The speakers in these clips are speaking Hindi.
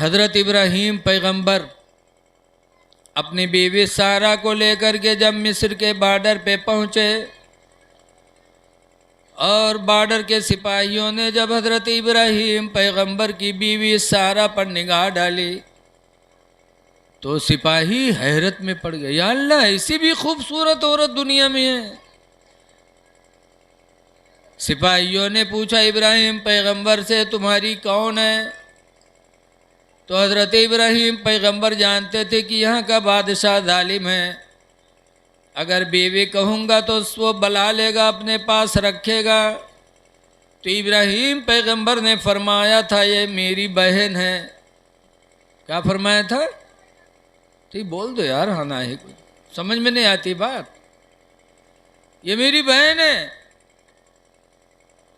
हज़रत इब्राहीम पैगंबर अपनी बीवी सारा को लेकर के जब मिस्र के बॉर्डर पे पहुँचे और बॉर्डर के सिपाहियों ने जब हज़रत इब्राहीम पैगंबर की बीवी सारा पर निगाह डाली तो सिपाही हैरत में पड़ गए, या अल्लाह ऐसी भी खूबसूरत औरत दुनिया में है। सिपाहियों ने पूछा इब्राहीम पैगंबर से, तुम्हारी कौन है? तो हज़रत इब्राहीम पैगंबर जानते थे कि यहाँ का बादशाह जालिम है, अगर बीवी कहूँगा तो वो बुला लेगा, अपने पास रखेगा। तो इब्राहीम पैगंबर ने फरमाया था ये मेरी बहन है। क्या फरमाया था? ठीक बोल दो यार, हाँ ना है, कुछ समझ में नहीं आती बात। ये मेरी बहन है।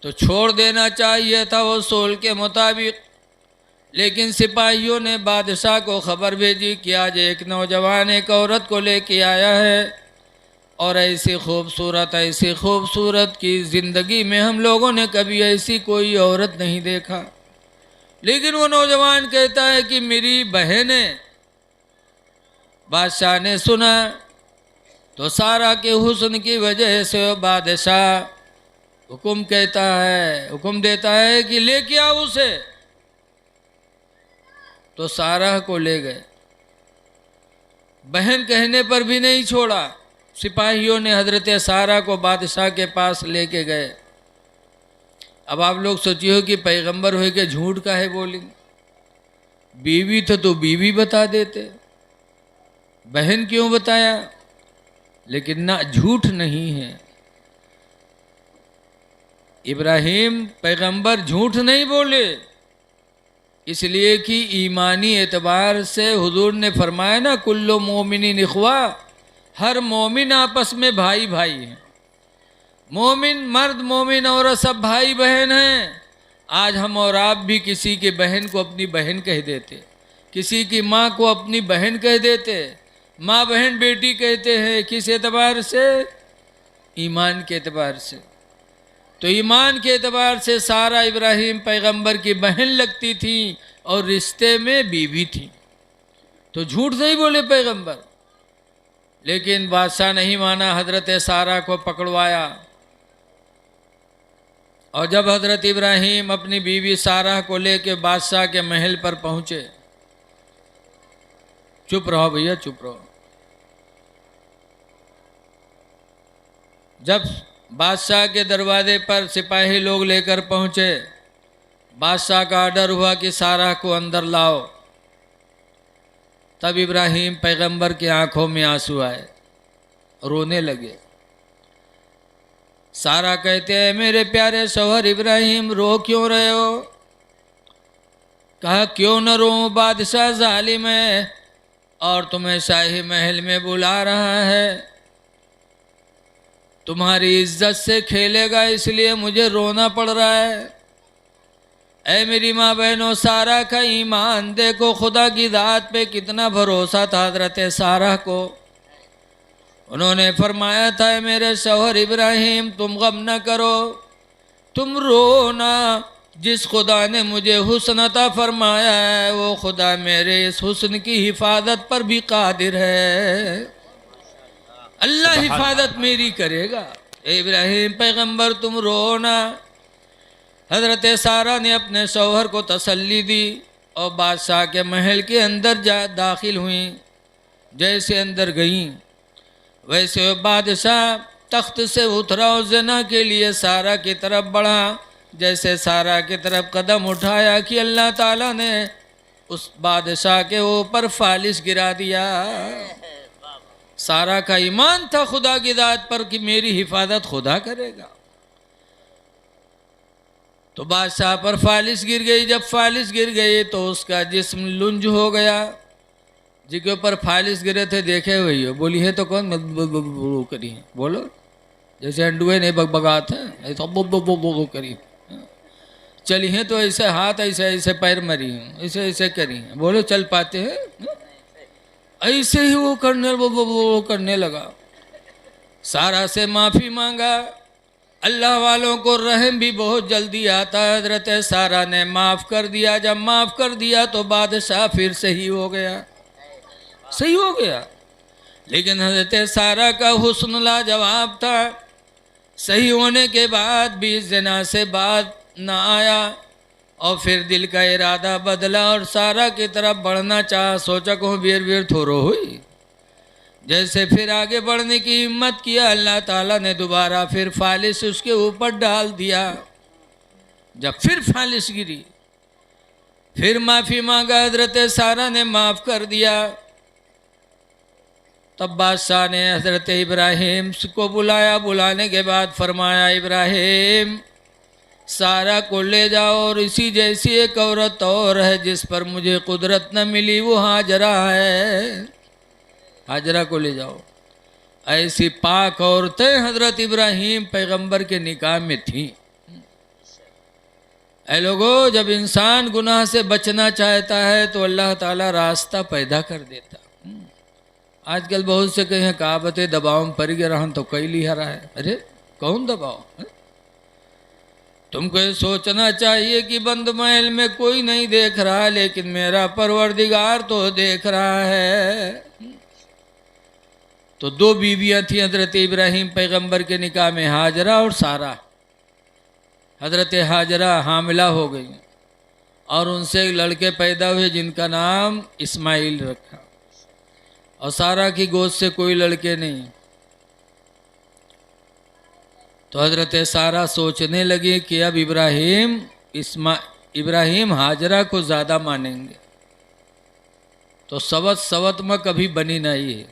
तो छोड़ देना चाहिए था वो सोल के मुताबिक, लेकिन सिपाहियों ने बादशाह को खबर भेजी कि आज एक नौजवान एक औरत को लेके आया है और ऐसी खूबसूरत की ज़िंदगी में हम लोगों ने कभी ऐसी कोई औरत नहीं देखा। लेकिन वो नौजवान कहता है कि मेरी बहन है। बादशाह ने सुना तो सारा के हुस्न की वजह से बादशाह हुक्म देता है कि लेके आओ उसे। तो सारा को ले गए, बहन कहने पर भी नहीं छोड़ा। सिपाहियों ने हजरत सारा को बादशाह के पास लेके गए। अब आप लोग सोचिए कि पैगंबर हो के झूठ का है बोलेंगे, बीवी तो बीवी बता देते, बहन क्यों बताया? लेकिन ना, झूठ नहीं है। इब्राहीम पैगंबर झूठ नहीं बोले, इसलिए कि ईमानी एतबार से हुजूर ने फरमाया ना, कुल्लु मोमिनिन इख्वा, हर मोमिन आपस में भाई भाई हैं। मोमिन मर्द मोमिन औरत सब भाई बहन हैं। आज हम और आप भी किसी की बहन को अपनी बहन कह देते, किसी की माँ को अपनी बहन कह देते, माँ बहन बेटी कहते हैं। किस एतबार से? ईमान के एतबार से। तो ईमान के एतबार से सारा इब्राहीम पैगंबर की बहन लगती थी और रिश्ते में बीवी थी। तो झूठ नहीं बोले पैगंबर। लेकिन बादशाह नहीं माना, हजरत सारा को पकड़वाया। और जब हजरत इब्राहीम अपनी बीवी सारा को लेकर बादशाह के महल पर पहुंचे, चुप रहो भैया, चुप रहो। जब बादशाह के दरवाजे पर सिपाही लोग लेकर पहुंचे, बादशाह का ऑर्डर हुआ कि सारा को अंदर लाओ। तब इब्राहीम पैगंबर की आंखों में आंसू आए, रोने लगे। सारा कहते हैं, मेरे प्यारे शौहर इब्राहीम, रो क्यों रहे हो? कहा, क्यों न रो, बादशाह जालिम है और तुम्हें शाही महल में बुला रहा है, तुम्हारी इज्जत से खेलेगा, इसलिए मुझे रोना पड़ रहा है। ऐ मेरी माँ बहनों, सारा का ईमान देखो, खुदा की ज़ात पे कितना भरोसा था हज़रत सारा को। उन्होंने फरमाया था, मेरे शौहर इब्राहीम, तुम गम न करो, तुम रो ना, जिस खुदा ने मुझे हुस्न अता फरमाया है वो खुदा मेरे इस हुस्न की हिफाजत पर भी कादिर है। अल्लाह हिफाजत मेरी करेगा। इब्राहीम पैगंबर, तुम रो ना। हज़रत सारा ने अपने शौहर को तसल्ली दी और बादशाह के महल के अंदर दाखिल हुई। जैसे अंदर गईं वैसे बादशाह तख्त से उतरा और ज़िना के लिए सारा की तरफ बढ़ा। जैसे सारा की तरफ कदम उठाया कि अल्लाह ताला ने उस बादशाह के ऊपर फालिश गिरा दिया। सारा का ईमान था खुदा की ज़ात पर कि मेरी हिफाजत खुदा करेगा। तो बादशाह पर फालिश गिर गई। जब फालिश गिर गई तो उसका जिस्म लुंज हो गया। जिसके ऊपर फालिश गिरे थे देखे हुई हो, बोली है तो कौन बो करी है, बोलो। जैसे अंडुए नहीं बगबगाते हैं, ऐसा बो करी। चली हैं तो ऐसे हाथ, ऐसे ऐसे पैर मरी हूँ, ऐसे ऐसे करी हैं, बोलो चल पाते हैं? ऐसे ही वो करने लगा। सारा से माफ़ी मांगा अल्लाह वालों को रहम भी बहुत जल्दी आता है। हजरत सारा ने माफ़ कर दिया। जब माफ़ कर दिया तो बादशाह फिर सही हो गया, सही हो गया। लेकिन हजरत सारा का हुस्न लाजवाब था। सही होने के बाद भी ज़िना से बात ना आया और फिर दिल का इरादा बदला और सारा की तरफ बढ़ना चाहा। सोचा को वीर वीर थोरो हुई। जैसे फिर आगे बढ़ने की हिम्मत किया, अल्लाह ताला ने दोबारा फिर फालिश उसके ऊपर डाल दिया। जब फिर फालिश गिरी, फिर माफ़ी मांगा। हजरत सारा ने माफ़ कर दिया। तब बादशाह ने हजरत इब्राहिम को बुलाया। बुलाने के बाद फरमाया, इब्राहिम सारा को ले जाओ और इसी जैसी एक औरत और है जिस पर मुझे कुदरत न मिली, वो हाजरा है, हाजरा को ले जाओ। ऐसी पाक औरतें हजरत इब्राहिम पैगंबर के निकाह में थीं। ऐ लोगों, जब इंसान गुनाह से बचना चाहता है तो अल्लाह ताला रास्ता पैदा कर देता। आजकल बहुत से कहीं कहावतें दबाव में पड़ गया रहन तो कई लिया रहा है। अरे कौन दबाव है? तुमको ये सोचना चाहिए कि बंद महल में कोई नहीं देख रहा, लेकिन मेरा परवरदिगार तो देख रहा है। तो दो बीवियां थी हजरत इब्राहिम पैगंबर के निकाह में, हाजरा और सारा। हजरत हाजरा हामिला हो गई और उनसे एक लड़के पैदा हुए जिनका नाम इस्माइल रखा, और सारा की गोद से कोई लड़के नहीं। तो हजरत सारा सोचने लगी कि अब इब्राहिम हाजरा को ज़्यादा मानेंगे, तो सवत सवत में कभी बनी नहीं है।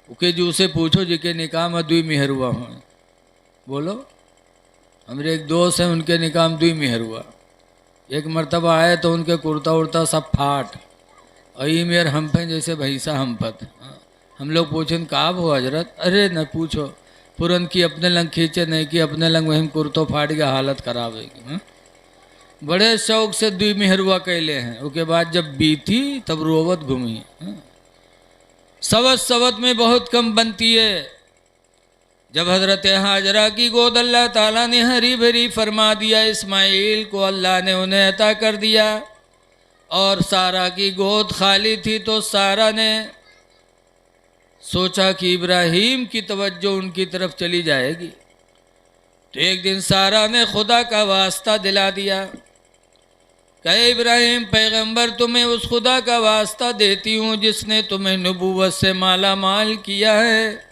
उके जू से पूछो जिके निकाह में दुई मेहर हुआ हो, बोलो। हमारे एक दोस्त हैं, उनके निकाह में दुई मेहर हुआ। एक मर्तबा आए तो उनके कुर्ता उर्ता सब फाट, और ये मेर हम पे जैसे भैंसा हम पत। हम लोग पूछें काब हो हजरत? अरे न पूछो, पुरन की अपने लंग खींचे नहीं कि अपने लंग वहीं कुर्तो फाट गया, हालत खराब है। बड़े शौक से दुई मेहरुआ कैले हैं। उसके बाद जब बीती तब रोवत घूमी। सवत सवत में बहुत कम बनती है। जब हजरत हाजरा की गोद अल्लाह ताला ने हरी भरी फरमा दिया, इस्माइल को अल्लाह ने उन्हें अता कर दिया, और सारा की गोद खाली थी, तो सारा ने सोचा कि इब्राहिम की तवज्जो उनकी तरफ चली जाएगी। तो एक दिन सारा ने खुदा का वास्ता दिला दिया। कहे इब्राहिम पैगंबर, तुम्हें उस खुदा का वास्ता देती हूँ जिसने तुम्हें नबूवत से माला माल किया है।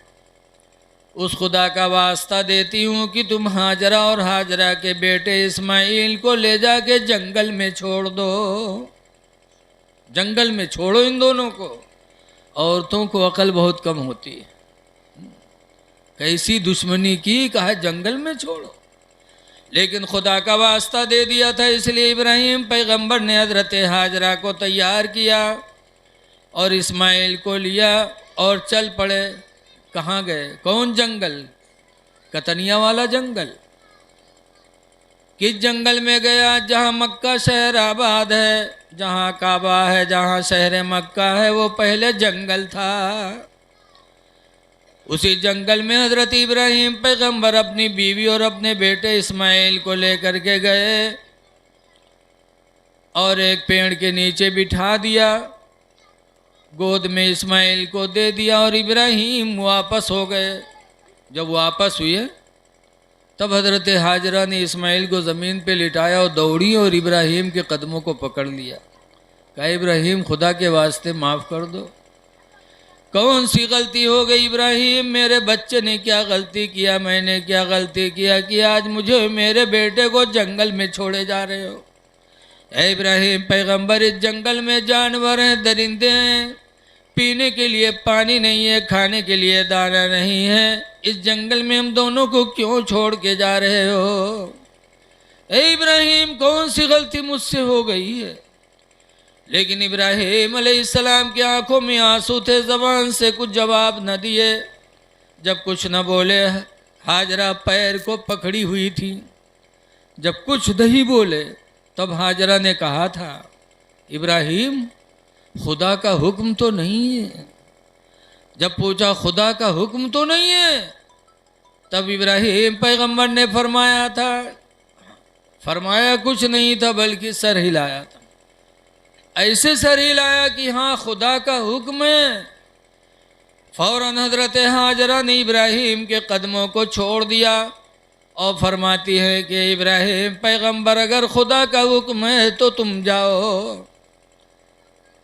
उस खुदा का वास्ता देती हूँ कि तुम हाजरा और हाजरा के बेटे इस्माइल को ले जाके जंगल में छोड़ दो। जंगल में छोड़ो इन दोनों को। औरतों को अकल बहुत कम होती है। कैसी दुश्मनी की, कहा जंगल में छोड़ो। लेकिन खुदा का वास्ता दे दिया था, इसलिए इब्राहिम पैगंबर ने हजरत हाजरा को तैयार किया और इस्माइल को लिया और चल पड़े। कहाँ गए? कौन जंगल? कतनिया वाला जंगल। किस जंगल में गया? जहाँ मक्का शहर आबाद है, जहाँ काबा है, जहाँ शहर मक्का है, वो पहले जंगल था। उसी जंगल में हजरत इब्राहिम पैगंबर अपनी बीवी और अपने बेटे इस्माइल को लेकर के गए और एक पेड़ के नीचे बिठा दिया, गोद में इस्माइल को दे दिया और इब्राहिम वापस हो गए। जब वापस हुए तब हजरत हाजरा ने इस्माइल को ज़मीन पे लिटाया और दौड़ी और इब्राहिम के कदमों को पकड़ लिया। कहा इब्राहिम, खुदा के वास्ते माफ़ कर दो। कौन सी गलती हो गई इब्राहिम? मेरे बच्चे ने क्या गलती किया? मैंने क्या गलती किया कि आज मुझे मेरे बेटे को जंगल में छोड़े जा रहे हो? ऐ इब्राहिम पैगंबर, इस जंगल में जानवर हैं, दरिंदे हैं, पीने के लिए पानी नहीं है, खाने के लिए दाना नहीं है। इस जंगल में हम दोनों को क्यों छोड़ के जा रहे हो? ऐ इब्राहिम, कौन सी गलती मुझसे हो गई है? लेकिन इब्राहिम अलैहिस्सलाम की आंखों में आंसू थे, ज़बान से कुछ जवाब न दिए। जब कुछ न बोले, हाजरा पैर को पकड़ी हुई थी। जब कुछ नहीं बोले तब हाजरा ने कहा था, इब्राहिम, खुदा का हुक्म तो नहीं है? जब पूछा खुदा का हुक्म तो नहीं है, तब इब्राहिम पैगंबर ने फरमाया था, फरमाया कुछ नहीं था बल्कि सर हिलाया था, ऐसे सर हिलाया कि हाँ खुदा का हुक्म है। फौरन हजरत हाजरा ने इब्राहिम के कदमों को छोड़ दिया और फरमाती है कि इब्राहिम पैगंबर अगर खुदा का हुक्म है तो तुम जाओ।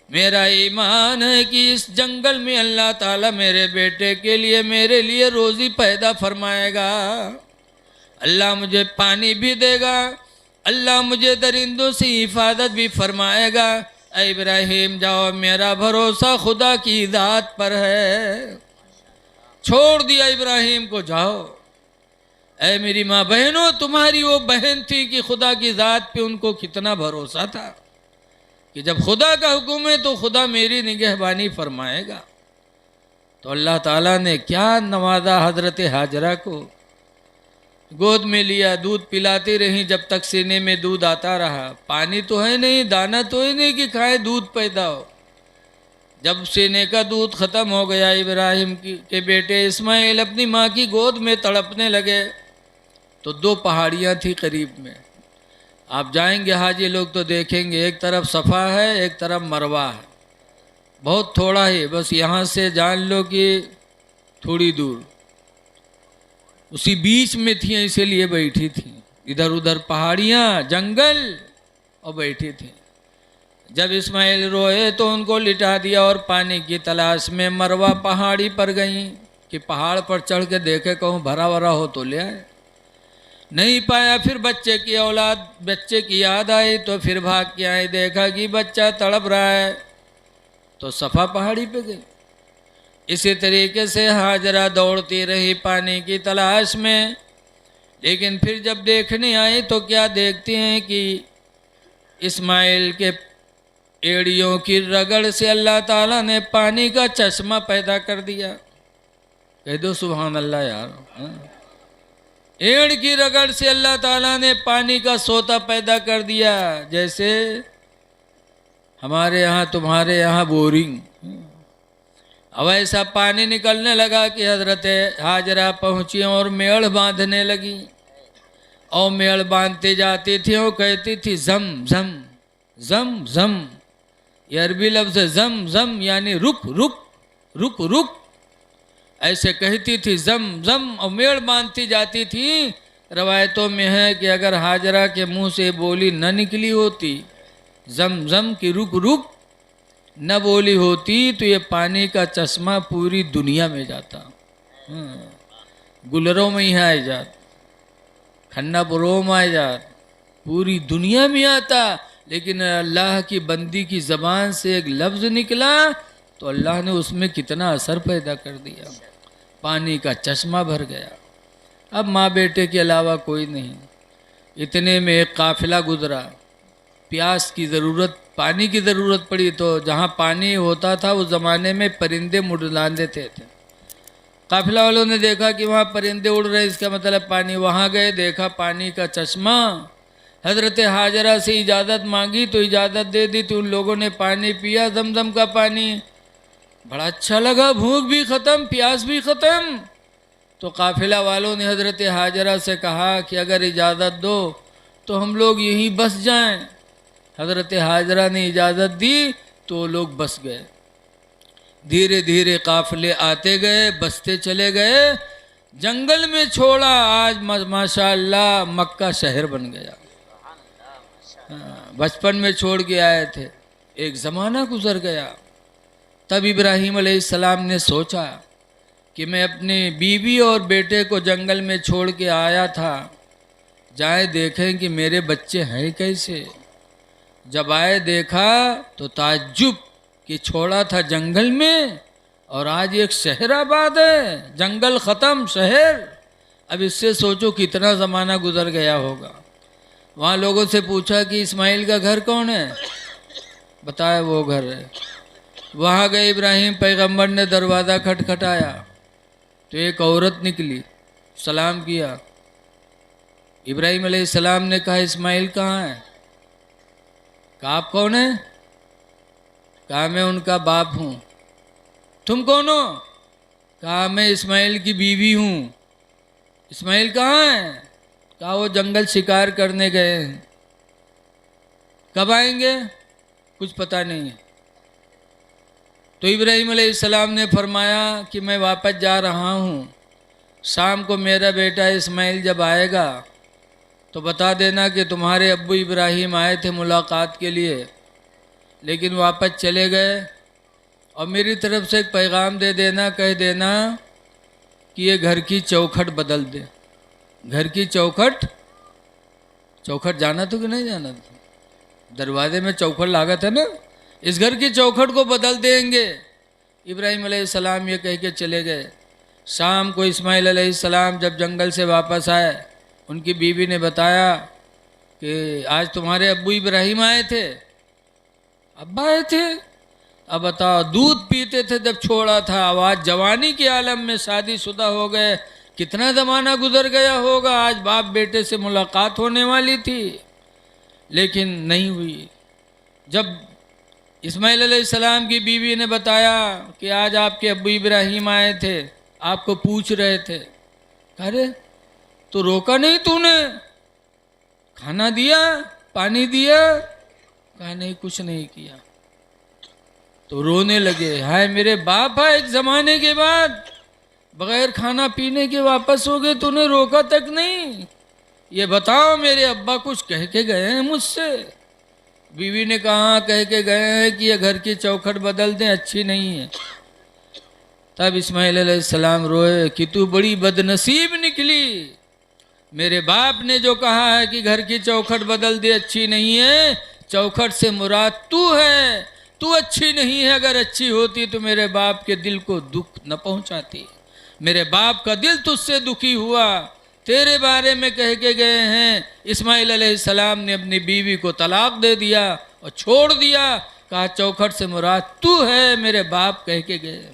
मेरा ईमान है कि इस जंगल में अल्लाह ताला मेरे बेटे के लिए मेरे लिए रोज़ी पैदा फरमाएगा, अल्लाह मुझे पानी भी देगा, अल्लाह मुझे दरिंदों से हिफाजत भी फरमाएगा। ऐ इब्राहिम जाओ, मेरा भरोसा खुदा की ज़ात पर है। छोड़ दिया इब्राहिम को, जाओ। ऐ मेरी माँ बहनों, तुम्हारी वो बहन थी कि खुदा की ज़ात पे उनको कितना भरोसा था कि जब खुदा का हुक्म है तो खुदा मेरी निगहबानी फरमाएगा। तो अल्लाह ताला ने क्या नवाजा हजरत हाजरा को, गोद में लिया, दूध पिलाती रही जब तक सीने में दूध आता रहा। पानी तो है नहीं, दाना तो है नहीं कि खाए दूध पैदा हो। जब सीने का दूध ख़त्म हो गया, इब्राहिम के बेटे इस्माइल अपनी माँ की गोद में तड़पने लगे। तो 2 पहाड़ियाँ थी करीब में, आप जाएंगे हाजी लोग तो देखेंगे, एक तरफ सफ़ा है, एक तरफ मरवा है, बहुत थोड़ा ही, बस यहाँ से जान लो कि थोड़ी दूर, उसी बीच में थी, इसीलिए बैठी थी। इधर उधर पहाड़ियाँ, जंगल, और बैठी थी। जब इस्माइल रोए तो उनको लिटा दिया और पानी की तलाश में मरवा पहाड़ी पर गई कि पहाड़ पर चढ़ के देखे कहूँ भरा भरा हो तो ले आए। नहीं पाया। फिर बच्चे की औलाद, बच्चे की याद आई तो फिर भाग के आए, देखा कि बच्चा तड़प रहा है तो सफ़ा पहाड़ी पे गई। इसी तरीके से हाजरा दौड़ती रही पानी की तलाश में, लेकिन फिर जब देखने आई तो क्या देखती हैं कि इस्माइल के एड़ियों की रगड़ से अल्लाह ताला ने पानी का चश्मा पैदा कर दिया। कह दो सुभान अल्लाह यार। एड़ की रगड़ से अल्लाह ताला ने पानी का सोता पैदा कर दिया, जैसे हमारे यहाँ तुम्हारे यहाँ बोरिंग। अब ऐसा पानी निकलने लगा कि हजरत हाजरा पहुँची और मेड़ बांधने लगी, और मेड़ बांधती जाती थी और कहती थी जम जम जम जम। ये अरबी लफ्ज़ जम जम यानी रुक रुक रुक रुक, ऐसे कहती थी जम जम, और मेड़ बांधती जाती थी। रवायतों में है कि अगर हाजरा के मुंह से बोली न निकली होती जम जम की रुक रुक न बोली होती तो ये पानी का चश्मा पूरी दुनिया में जाता, गुलरों में ही आ जात, खन्नापुरों में आ जात, पूरी दुनिया में आता। लेकिन अल्लाह की बंदी की ज़बान से एक लफ्ज़ निकला तो अल्लाह ने उसमें कितना असर पैदा कर दिया, पानी का चश्मा भर गया। अब माँ बेटे के अलावा कोई नहीं। इतने में एक काफ़िला गुजरा, प्यास की ज़रूरत, पानी की ज़रूरत पड़ी तो जहाँ पानी होता था उस ज़माने में परिंदे मुड़लान देते थे। काफ़िला वालों ने देखा कि वहाँ परिंदे उड़ रहे, इसका मतलब पानी। वहाँ गए, देखा पानी का चश्मा। हज़रत हाजरा से इजाज़त मांगी तो इजाज़त दे दी, तो उन लोगों ने पानी पिया, जमजम का पानी। बड़ा अच्छा लगा, भूख भी ख़त्म, प्यास भी ख़त्म। तो काफ़िला वालों ने हज़रत हाजरा से कहा कि अगर इजाज़त दो तो हम लोग यहीं बस जाएं। हज़रत हाजरा ने इजाज़त दी तो लोग बस गए। धीरे धीरे काफ़िले आते गए, बसते चले गए, जंगल में छोड़ा। आज माशाअल्लाह मक्का शहर बन गया। बचपन में छोड़ के आए थे, एक ज़माना गुज़र गया। तब इब्राहीम अलैहिस्सलाम ने सोचा कि मैं अपनी बीवी और बेटे को जंगल में छोड़ के आया था, जाए देखें कि मेरे बच्चे हैं कैसे। जब आए देखा तो ताज्जुब कि छोड़ा था जंगल में और आज एक शहर आबाद है, जंगल ख़त्म, शहर। अब इससे सोचो कितना ज़माना गुज़र गया होगा। वहाँ लोगों से पूछा कि इस्माइल का घर कौन है, बताया वो घर है। वहाँ गए इब्राहिम पैगंबर ने, दरवाज़ा खटखटाया तो एक औरत निकली, सलाम किया। इब्राहिम अलैहिस्सलाम ने कहा इस्माइल कहाँ है? कहा आप कौन है? कहा मैं उनका बाप हूँ। तुम कौन हो? कहा मैं इस्माइल की बीवी हूँ। इस्माइल कहाँ हैं? कहा वो जंगल शिकार करने गए हैं। कब आएंगे कुछ पता नहीं है। तो इब्राहीम अलैहिस्सलाम ने फरमाया कि मैं वापस जा रहा हूँ, शाम को मेरा बेटा इस्माइल जब आएगा तो बता देना कि तुम्हारे अब्बू इब्राहीम आए थे मुलाकात के लिए, लेकिन वापस चले गए, और मेरी तरफ से एक पैगाम दे देना, कह देना कि ये घर की चौखट बदल दे। घर की चौखट, चौखट जाना तो कि नहीं जाना था? दरवाजे में चौखट लागत है ना, इस घर की चौखट को बदल देंगे। इब्राहीम अलैहिस्सलाम ये कह के चले गए। शाम को इस्माइल अलैहिस्सलाम जब जंगल से वापस आए, उनकी बीवी ने बताया कि आज तुम्हारे अब्बू इब्राहीम आए थे। अब्बा आए थे? अब बताओ, दूध पीते थे जब छोड़ा था, आवाज़ जवानी के आलम में शादीशुदा हो गए, कितना ज़माना गुजर गया होगा, आज बाप बेटे से मुलाकात होने वाली थी लेकिन नहीं हुई। जब इस्माइल अलैहिस्सलाम की बीवी ने बताया कि आज आपके अब्बू इब्राहीम आए थे, आपको पूछ रहे थे, अरे तो रोका नहीं तूने, खाना दिया, पानी दिया? कहा नहीं, कुछ नहीं किया। तो रोने लगे, हाय मेरे बाप है, एक ज़माने के बाद बगैर खाना पीने के वापस हो गए, तूने रोका तक नहीं। ये बताओ मेरे अब्बा कुछ कह के गए हैं मुझसे? बीवी ने कहा, कह के गए हैं कि ये घर की चौखट बदल दें, अच्छी नहीं है। तब इस्माइल अलैहिस्सलाम रोए कि तू बड़ी बदनसीब निकली, मेरे बाप ने जो कहा है कि घर की चौखट बदल दे, अच्छी नहीं है, चौखट से मुराद तू है, तू अच्छी नहीं है। अगर अच्छी होती तो मेरे बाप के दिल को दुख न पहुंचाती। मेरे बाप का दिल तुझसे दुखी हुआ, तेरे बारे में कह के गए हैं। इस्माइल अलैहिस्सलाम ने अपनी बीवी को तलाक दे दिया और छोड़ दिया, कहा चौखट से मुराद तू है, मेरे बाप कह के गए।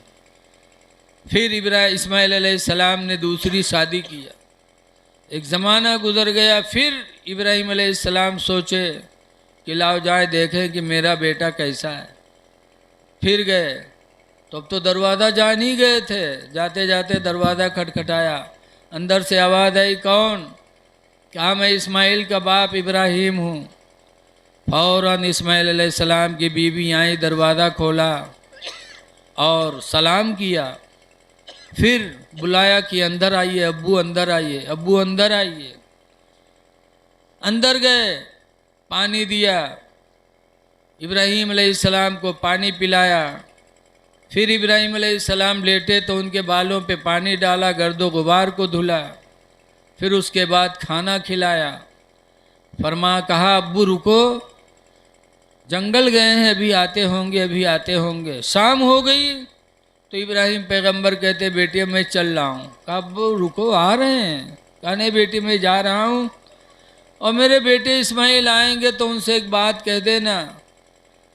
फिर इस्माइल अलैहिस्सलाम ने दूसरी शादी किया, एक ज़माना गुजर गया। फिर इब्राहीम अलैहिस्सलाम सोचे कि लाओ जाए देखें कि मेरा बेटा कैसा है। फिर गए तो अब तो दरवाज़ा जान ही गए थे, जाते जाते दरवाज़ा खटखटाया, अंदर से आवाज़ आई, कौन? कहा मैं इस्माइल का बाप इब्राहीम हूँ। फ़ौरन इस्माइल अलैहिस्सलाम की बीवी आई, दरवाज़ा खोला और सलाम किया। फिर बुलाया कि अंदर आइए अब्बू, अंदर आइए अब्बू, अंदर आइए। अंदर गए, पानी दिया, इब्राहीम अलैहिस्सलाम को पानी पिलाया। फिर इब्राहीम अलैहिस्सलाम लेटे तो उनके बालों पे पानी डाला, गर्दो गुबार को धुला। फिर उसके बाद खाना खिलाया। कहा अब्बू रुको, जंगल गए हैं, अभी आते होंगे, अभी आते होंगे। शाम हो गई तो इब्राहीम पैगंबर कहते बेटी मैं चल रहा हूँ। कहा अब्बू रुको, आ रहे हैं? कहा नहीं बेटी मैं जा रहा हूँ, और मेरे बेटे इस्माइल आएंगे तो उनसे एक बात कह देना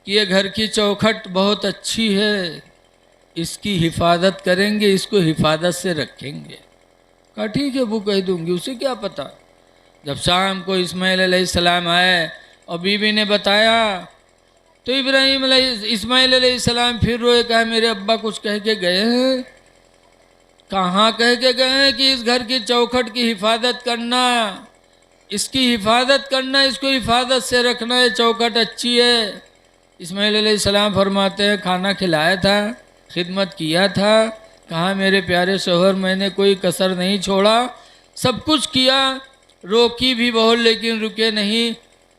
कि ये घर की चौखट बहुत अच्छी है, इसकी हिफाजत करेंगे, इसको हिफाजत से रखेंगे। कहा ठीक है अब्बू, कह दूंगी, उसे क्या पता। जब शाम को इस्माइल अलैहिस्सलाम आए और बीवी ने बताया तो इस्माइल अलैहिस्सलाम फिर रोए, कहा मेरे अब्बा कुछ कह के गए हैं। कहाँ कह के गए हैं कि इस घर की चौखट की हिफाजत करना, इसकी हिफाजत करना, इसको हिफाजत से रखना, ये चौखट अच्छी है। इस्माइल अलैहिस्सलाम फरमाते हैं खाना खिलाया था, खिदमत किया था। कहा मेरे प्यारे शोहर मैंने कोई कसर नहीं छोड़ा, सब कुछ किया, रोकी भी बहुत लेकिन रुके नहीं।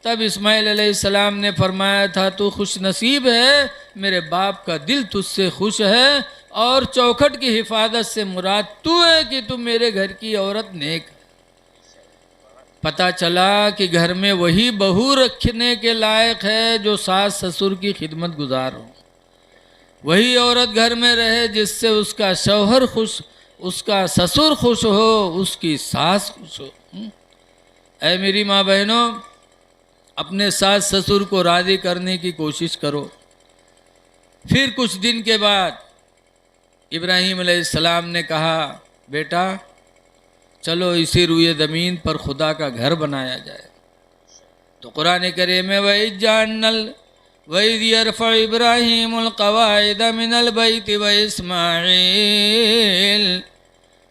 तब इस्माइल अलैहिस्सलाम ने फरमाया था तू खुश नसीब है, मेरे बाप का दिल तुझसे खुश है, और चौखट की हिफाजत से मुराद तू है कि तू मेरे घर की औरत नेक। पता चला कि घर में वही बहू रखने के लायक है जो सास ससुर की खिदमत गुजार हो, वही औरत घर में रहे जिससे उसका शौहर खुश, उसका ससुर खुश हो, उसकी सास खुश हो। ऐ मेरी माँ बहनों, अपने सास ससुर को राज़ी करने की कोशिश करो। फिर कुछ दिन के बाद इब्राहीम अलैहिस्सलाम ने कहा बेटा चलो इसी रुए ज़मीन पर खुदा का घर बनाया जाए। तो कुरान करीम में वही जानल वही यरफ़अ इब्राहीमुल क़वाइद मिनल बैति व इस्माईल,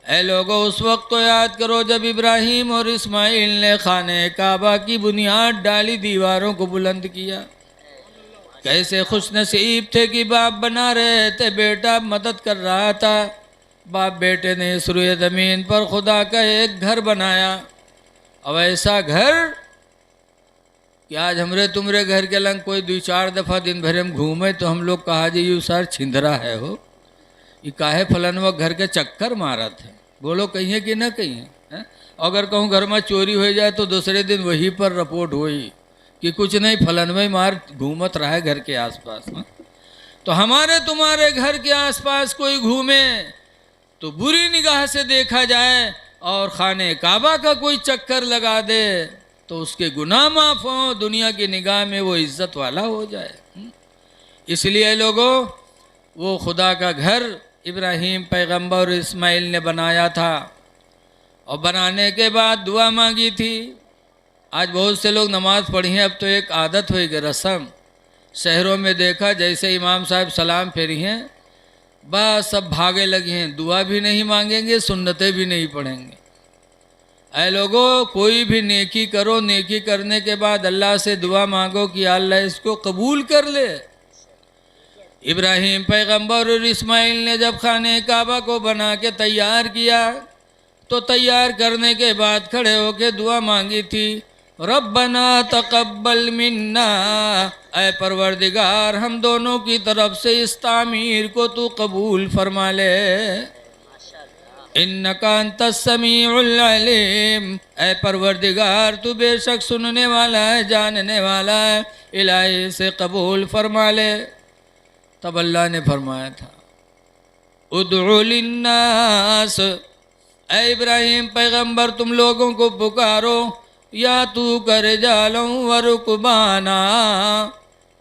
ऐ लोगों, उस वक्त तो याद करो जब इब्राहिम और इस्माइल ने खाने काबा की बुनियाद डाली, दीवारों को बुलंद किया। कैसे खुश नसीब थे कि बाप बना रहे थे, बेटा मदद कर रहा था। बाप बेटे ने इस रुए ज़मीन पर खुदा का एक घर बनाया। अब ऐसा घर कि आज हमरे तुमरे घर के लंग कोई 2-4 दफ़ा दिन भर हम घूमे तो हम लोग कहा जी यू सर छिंदरा है हो, ये काहे फलनवा घर के चक्कर मारा थे। बोलो कहिए कि न कहिए। अगर कहूँ घर में चोरी हो जाए तो दूसरे दिन वहीं पर रिपोर्ट हुई कि कुछ नहीं फलनवा मार घूमत रहा है घर के आसपास में। तो हमारे तुम्हारे घर के आसपास कोई घूमे तो बुरी निगाह से देखा जाए, और खाने काबा का कोई चक्कर लगा दे तो उसके गुनाह माफ हो, दुनिया की निगाह में वो इज्जत वाला हो जाए। इसलिए लोगों, वो खुदा का घर इब्राहिम पैगंबर और इस्माइल ने बनाया था, और बनाने के बाद दुआ मांगी थी। आज बहुत से लोग नमाज़ पढ़ी हैं, अब तो एक आदत हो गई, रस्म। शहरों में देखा जैसे इमाम साहब सलाम फेरी हैं बस सब भागे लगे हैं, दुआ भी नहीं मांगेंगे, सुन्नतें भी नहीं पढ़ेंगे। ऐ लोगों, कोई भी नेकी करो, नेकी करने के बाद अल्लाह से दुआ मांगो कि अल्लाह इसको कबूल कर ले। इब्राहिम पैगंबर और इस्माइल ने जब खाने काबा को बना के तैयार किया तो तैयार करने के बाद खड़े होके दुआ मांगी थी, रब्बना तकब्बल मिन्ना, ऐ परवरदिगार हम दोनों की तरफ से इस तामीर को तू कबूल फरमा ले। इन्नका अंतस समीउल अलीम, ऐ परवरदिगार तू बेशक सुनने वाला है, जानने वाला है, इलाही से कबूल फरमा ले। तब अल्लाह ने फरमाया था, उदउ लिन्नास, ऐ इब्राहिम पैगंबर तुम लोगों को पुकारो, या तू कर जालूं व रुकबाना,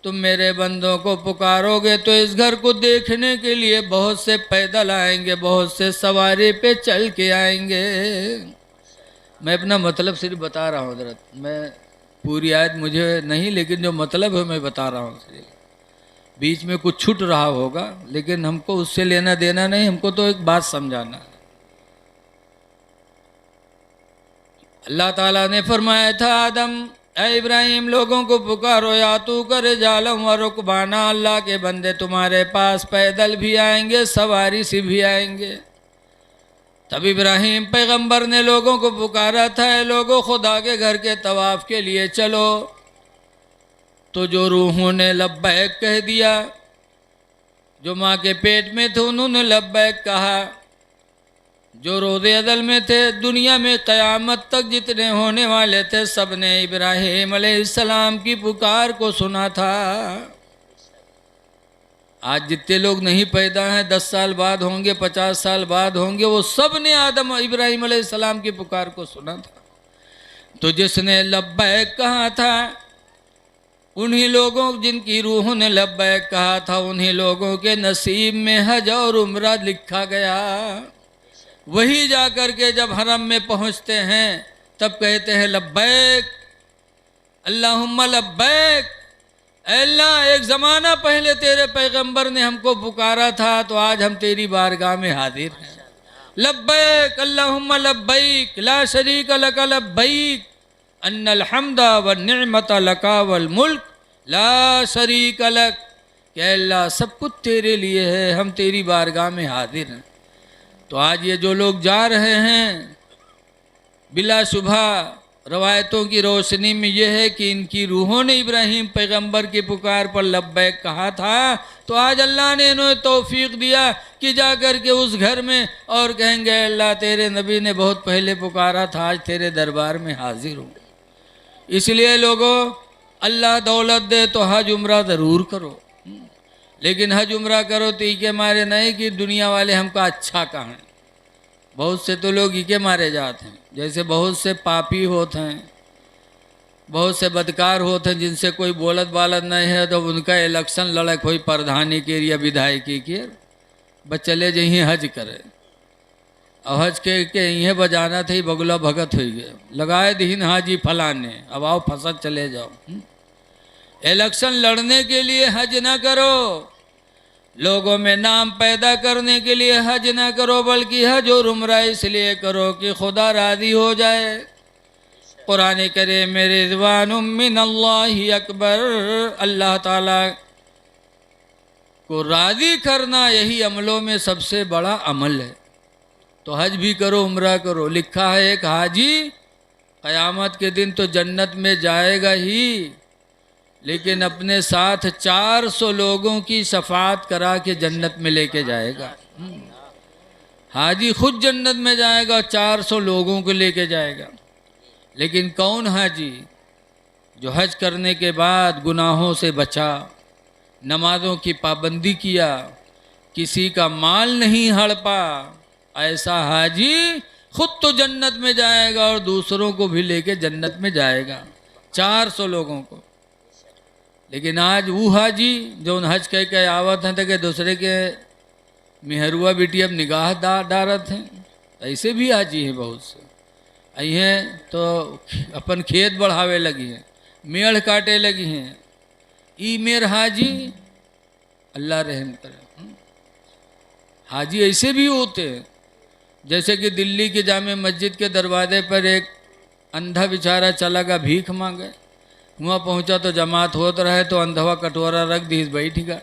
तुम मेरे बंदों को पुकारोगे तो इस घर को देखने के लिए बहुत से पैदल आएंगे, बहुत से सवारी पे चल के आएंगे। मैं अपना मतलब सिर्फ बता रहा हूँ हज़रत, मैं पूरी आयत मुझे नहीं, लेकिन जो मतलब है मैं बता रहा हूँ सिर्फ। बीच में कुछ छूट रहा होगा लेकिन हमको उससे लेना देना नहीं, हमको तो एक बात समझाना है। अल्लाह ताला ने फरमाया था आदम, ऐ इब्राहिम लोगों को पुकारो, या तू करे जालम व रुकबाना, अल्लाह के बंदे तुम्हारे पास पैदल भी आएंगे, सवारी से भी आएंगे। तब इब्राहिम पैगंबर ने लोगों को पुकारा था, लोगों खुदा के घर के तवाफ के लिए चलो। तो जो रूहों ने लब्बैक कह दिया, जो माँ के पेट में थे उन्होंने लब्बैक कहा, जो रोज़े अदल में थे, दुनिया में क़यामत तक जितने होने वाले थे सब ने इब्राहिम अलैहिस्सलाम की पुकार को सुना था। आज जितने लोग नहीं पैदा हैं, 10 साल बाद होंगे, 50 साल बाद होंगे, वो सब ने आदम इब्राहिम अलैहिस्सलाम की पुकार को सुना था। तो जिसने लब्बैक कहा था उन्हीं लोगों, जिनकी रूहों ने लब्बैक कहा था, उन्हीं लोगों के नसीब में हज और उम्रा लिखा गया। वही जाकर के जब हरम में पहुंचते हैं तब कहते हैं लब्बैक अल्लाहुम्मा लब्बैक, अल्लाह एक ज़माना पहले तेरे पैगंबर ने हमको पुकारा था तो आज हम तेरी बारगाह में हाजिर हैं। लब्बैक अल्लाहुम्मा लब्बैक ला शरीक लक लब्बैक अन्नल हम्दा व निअमत लका वल मुल्क ला शरीक लक, कि अल्लाह सब कुछ तेरे लिए है, हम तेरी बारगाह में हाजिर हैं। तो आज ये जो लोग जा रहे हैं, बिलाशुबहा रवायतों की रोशनी में ये है कि इनकी रूहों ने इब्राहिम पैगंबर की पुकार पर लब्बैक कहा था, तो आज अल्लाह ने इन्हें तौफीक दिया कि जा कर के उस घर में और कहेंगे अल्लाह तेरे नबी ने बहुत पहले पुकारा था, आज तेरे दरबार में हाजिर हूँ। इसलिए लोगों, अल्लाह दौलत दे तो हज उम्रा ज़रूर करो, लेकिन हज उम्रा करो तो ई के मारे नहीं कि दुनिया वाले हमको अच्छा कहें। बहुत से तो लोग ई के मारे जाते हैं, जैसे बहुत से पापी होते हैं, बहुत से बदकार होते हैं जिनसे कोई बोलत बालत नहीं है, तो उनका इलेक्शन लड़क हुई प्रधानी के या विधायकी के, बस चले जहीं हज करे। और हज के यहीं बजाना थे, बगुला भगत हो गए, लगाए दीन हाजी फलाने, अब आओ फसद चले जाओ। इलेक्शन लड़ने के लिए हज ना करो, लोगों में नाम पैदा करने के लिए हज ना करो, बल्कि हज और उम्रा इसलिए करो कि खुदा राज़ी हो जाए। कुरान करे मेरे रिज़वानुम मिनल्लाहि अकबर, अल्लाह ताला को राज़ी करना यही अमलों में सबसे बड़ा अमल है। तो हज भी करो, उम्रा करो। लिखा है एक हाजी क़यामत के दिन तो जन्नत में जाएगा ही, लेकिन अपने साथ 400 लोगों की शफाअत करा के जन्नत में लेके जाएगा। हाजी खुद जन्नत में जाएगा, 400 लोगों को लेके जाएगा। लेकिन कौन हाजी? जो हज करने के बाद गुनाहों से बचा, नमाज़ों की पाबंदी किया, किसी का माल नहीं हड़पा, ऐसा हाजी खुद तो जन्नत में जाएगा और दूसरों को भी लेके जन्नत में जाएगा, 400 लोगों को। लेकिन आज वो हाजी जो उन हज कह के आवत हैं कि दूसरे के मेहरुआ बेटी अब निगाह डारत हैं, ऐसे भी हाजी हैं बहुत से। आई हैं तो अपन खेत बढ़ावे लगी हैं, मेड़ काटे लगी हैं। ई मेर हाजी, अल्लाह रहम करे। हाजी ऐसे भी होते हैं, जैसे कि दिल्ली की जामे मस्जिद के दरवाजे पर एक अंधा बेचारा चला गया भीख मांगे। वहाँ पहुँचा तो जमात होत रहे, तो अंधवा कटोरा रख दी बैठ गया।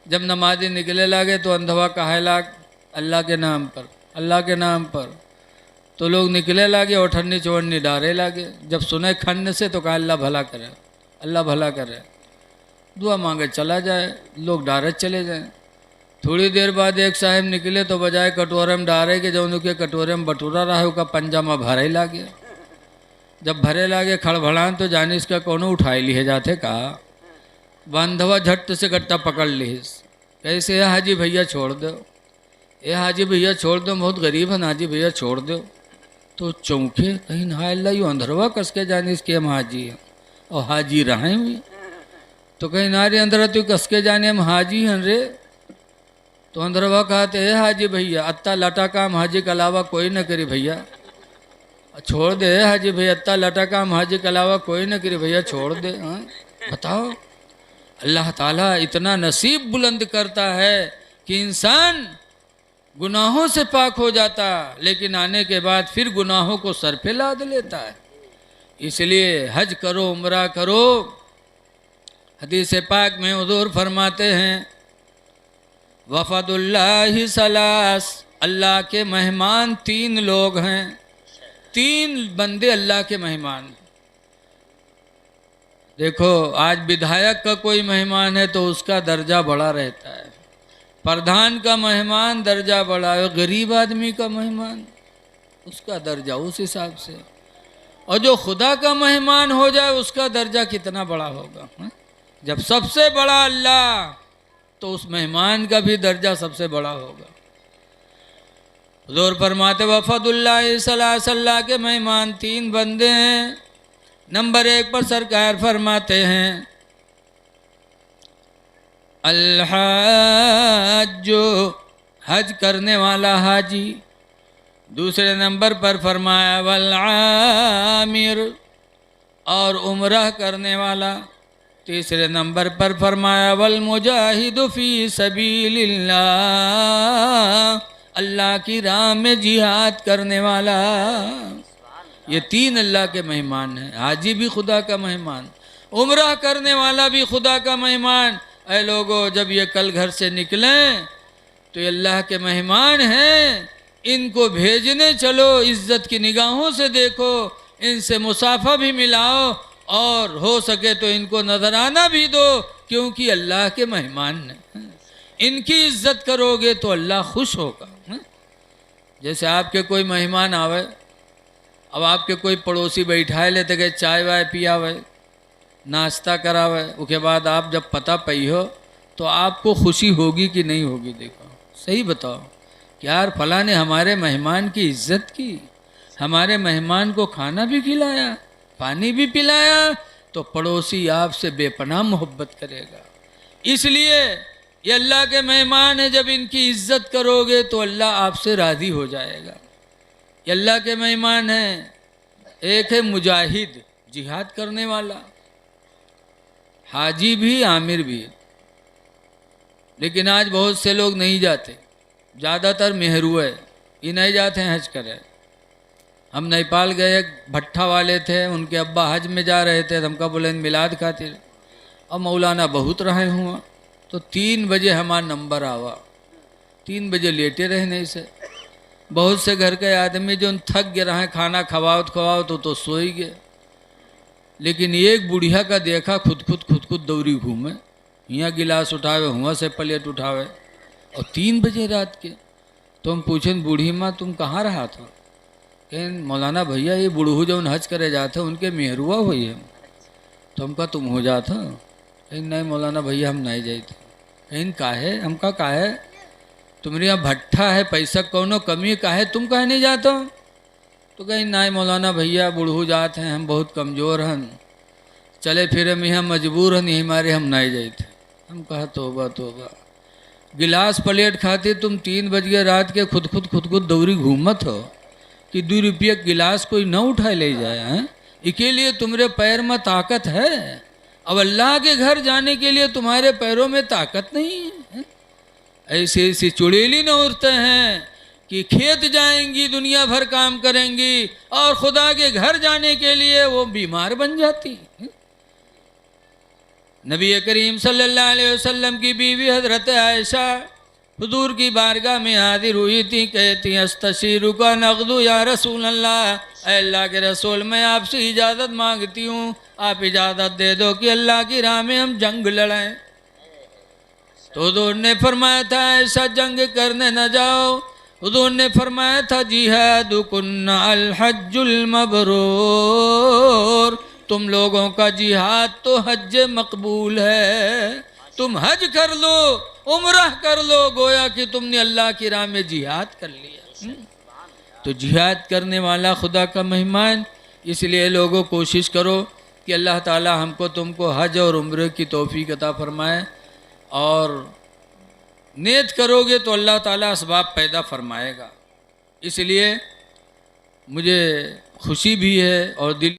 जब नमाजी निकले लागे तो अंधवा कहे लाग अल्लाह के नाम पर, अल्लाह के नाम पर। तो लोग निकले लागे, ओठन्नी चौड़नी डारे लागे। जब सुने खन्न से तो कहा अल्लाह भला करे, अल्लाह भला करे। दुआ मांगे चला जाए, लोग डारे चले जाए। थोड़ी देर बाद एक साहब निकले तो बजाय कटोरे में डारे के जो उनके कटोरे में बटूरा रहा है, उसका पंजा में भरे लागे। जब भरे लागे खड़भड़ान तो जाने इसका कोनो उठाई लिए जाते। कहा बांधवा झट से गट्टा पकड़ लीस, कैसे हाजी भैया छोड़ दो, ए हाजी भैया छोड़ दो, बहुत गरीब है हाजी भैया छोड़ दो। तो चौंके कहीं नहा अल्लाह यू अंधरवा कस के जाने इसके हम हाजी हैं और हाजी रहे हुई। तो कहीं नारे अंदर तू कस के जाने हम हाजी हैं रे। तो अंदरवा कहते है हाजी भैया अत्ता लटा काम हाजी के अलावा कोई न करी भैया, छोड़ दे हाजी भैया, अत्ता लटा काम हाजी के अलावा कोई न करी भैया, छोड़ दे। हाँ बताओ, अल्लाह ताला इतना नसीब बुलंद करता है कि इंसान गुनाहों से पाक हो जाता, लेकिन आने के बाद फिर गुनाहों को सर पे लाद लेता है। इसलिए हज करो, उम्रा करो। हदीस पाक में हुजूर फरमाते हैं वफ़दुल्लाहि सलास, अल्लाह के मेहमान 3 लोग हैं, 3 बंदे अल्लाह के मेहमान। देखो आज विधायक का कोई मेहमान है तो उसका दर्जा बड़ा रहता है, प्रधान का मेहमान दर्जा बड़ा है, गरीब आदमी का मेहमान उसका दर्जा उस हिसाब से, और जो खुदा का मेहमान हो जाए उसका दर्जा कितना बड़ा होगा। जब सबसे बड़ा अल्लाह तो उस मेहमान का भी दर्जा सबसे बड़ा होगा। हुजूर फरमाते वफ़दुल्लाहि सलास, अल्लाह के मेहमान 3 बंदे हैं। नंबर 1 पर सरकार फरमाते हैं अल-हाज्जु, हज करने वाला हाजी। दूसरे नंबर पर फरमाया वल आमिर, और उम्रह करने वाला। तीसरे नंबर पर फरमाया वल मुजाहिदु फी सबीलिल्लाह, अल्लाह की राह में जिहाद करने वाला। ये 3 अल्लाह के मेहमान हैं। हाजी भी खुदा का मेहमान, उम्रह करने वाला भी खुदा का मेहमान। ऐ लोगों, जब ये कल घर से निकलें तो ये अल्लाह के मेहमान हैं, इनको भेजने चलो, इज्जत की निगाहों से देखो, इनसे मुसाफा भी मिलाओ, और हो सके तो इनको नजराना भी दो, क्योंकि अल्लाह के मेहमान हैं। इनकी इज्जत करोगे तो अल्लाह खुश होगा। जैसे आपके कोई मेहमान आवे, अब आपके कोई पड़ोसी बैठाए लेते गए, चाय वाय पियावे, नाश्ता करावे, उसके बाद आप जब पता पई हो तो आपको खुशी होगी कि नहीं होगी? देखो सही बताओ कि यार फलां ने हमारे मेहमान की इज्जत की, हमारे मेहमान को खाना भी खिलाया, पानी भी पिलाया, तो पड़ोसी आपसे बेपनाह मोहब्बत करेगा। इसलिए ये अल्लाह के मेहमान है, जब इनकी इज्जत करोगे तो अल्लाह आपसे राज़ी हो जाएगा। ये अल्लाह के मेहमान हैं। एक है मुजाहिद, जिहाद करने वाला, हाजी भी आमिर भी। लेकिन आज बहुत से लोग नहीं जाते, ज़्यादातर मेहरू है, ये नहीं जाते हैं हज करे। हम नेपाल गए, भट्ठा वाले थे, उनके अब्बा हज में जा रहे थे, हमका बोले मिलाद खातिर, अब मौलाना बहुत रहे हुआ, तो 3 बजे हमारा नंबर आवा, 3 बजे लेटे रहे नहीं से। बहुत से घर के आदमी जो थक गए रहे, खाना खवाओ तो सो ही गए। लेकिन एक बुढ़िया का देखा खुद दौड़ी घूमे, यहाँ गिलास उठावे, हुआ से प्लेट उठावे, और 3 बजे रात के। तो हम पूछें बूढ़ी माँ तुम कहाँ रहा था? कहें मौलाना भैया ये बूढ़ू जौन हज करे जाते उनके मेहरुआ हुई है। तो हमका तुम हो जाता? कहीं नहीं मौलाना भैया हम नहीं जाते। कहीं काहे? हमका काहे? तुम्हारे यहाँ भट्ठा है, पैसा कौनो कमी काहे, तुम काहे नहीं जाता? तो कहीं नहीं मौलाना भैया बूढ़ू जाते हैं, हम बहुत कमज़ोर हैं, चले फिर हम यहाँ मजबूर हैं, यही हमारे हम नहीं जाते। हम कहा तोबा तोबा, गिलास प्लेट खाते तुम 3 बज गए रात के, खुद दौरी घूमत हो कि 2 रुपये गिलास कोई न उठा ले जाए हैं। इसके लिए तुम्हारे पैर में ताकत है, अब अल्लाह के घर जाने के लिए तुम्हारे पैरों में ताकत नहीं है। ऐसी ऐसी चुड़ैली न उड़ते हैं कि खेत जाएंगी, दुनिया भर काम करेंगी, और खुदा के घर जाने के लिए वो बीमार बन जाती। नबी करीम सल्लल्लाहु अलैहि वसल्लम की बीवी हजरत आयशा हुजूर की बारगाह में हाजिर हुई थी, कहती अस्तशीरु का नगदू या रसूल अल्लाह, अल्लाह के रसूल मैं आपसे इजाज़त मांगती हूँ, आप इजाज़त दे दो कि अल्लाह की राह में हम जंग लड़ाएं। तो हुजूर ने फरमाया था ऐसा जंग करने न जाओ। हुजूर ने फरमाया था जिहादुकुन्ना अल हज्जुल मबरूर, तुम लोगों का जिहाद तो हज मकबूल है, तुम हज कर लो, उम्रह कर लो, गोया कि तुमने अल्लाह की राह में जिहाद कर लिया। तो जिहाद करने वाला खुदा का मेहमान, इसलिए लोगों कोशिश करो कि अल्लाह ताला हमको तुमको हज और उम्र की तौफीक अता फरमाए, और नियत करोगे तो अल्लाह ताला असबाब पैदा फरमाएगा। इसलिए मुझे खुशी भी है और दिल